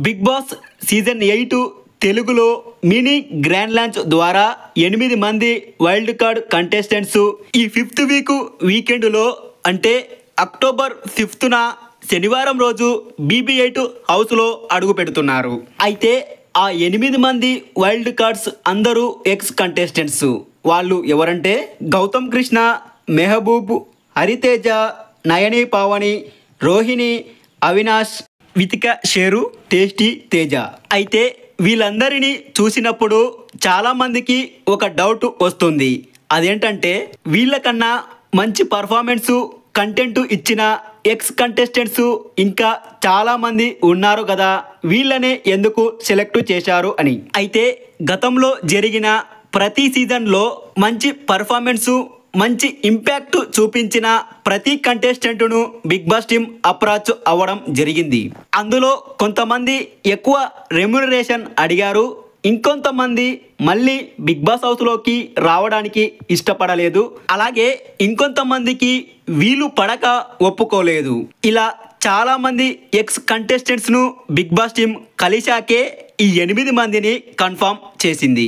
Big boss season 8 తెలుగులో mini grand launch ద్వారా 8 మంది వైల్డ్ కార్డ్ కంటెస్టెంట్స్ ఈ 5th వీకెండ్లో అంటే అక్టోబర్ 5న శనివారం రోజు BB8 హౌస్లో అడుగు పెడుతున్నారు. అయితే ఆ 8 మంది వైల్డ్ కార్డ్స్ అందరూ ఎక్స్ కంటెస్టెంట్స్. వాళ్ళు ఎవరంటే గౌతమ్ కృష్ణ, మెహబూబ్, హరితేజ, నయని పావని, రోహిణి, అవినాష్, వితిక షేరు, టేస్టీ తేజ. అయితే వీళ్ళందరినీ చూసినప్పుడు చాలామందికి ఒక డౌట్ వస్తుంది. అదేంటంటే వీళ్ళకన్నా మంచి పర్ఫార్మెన్స్ కంటెంట్ ఇచ్చిన ఎక్స్ కంటెస్టెంట్స్ ఇంకా చాలామంది ఉన్నారు కదా, వీళ్ళనే ఎందుకు సెలెక్ట్ చేశారు అని. అయితే గతంలో జరిగిన ప్రతి సీజన్లో మంచి పర్ఫార్మెన్సు మంచి ఇంపాక్ట్ చూపించిన ప్రతి కంటెస్టెంట్ను బిగ్ బాస్ టీమ్ అప్రోచ్ అవ్వడం జరిగింది. అందులో కొంతమంది ఎక్కువ రెమ్యునరేషన్ అడిగారు, ఇంకొంతమంది మళ్ళీ బిగ్ బాస్ హౌస్లోకి రావడానికి ఇష్టపడలేదు, అలాగే ఇంకొంతమందికి వీలు పడక ఒప్పుకోలేదు. ఇలా చాలామంది ఎక్స్ కంటెస్టెంట్స్ను బిగ్ బాస్ టీమ్ కలిశాకే ఈ 8 మందిని కన్ఫర్మ్ చేసింది.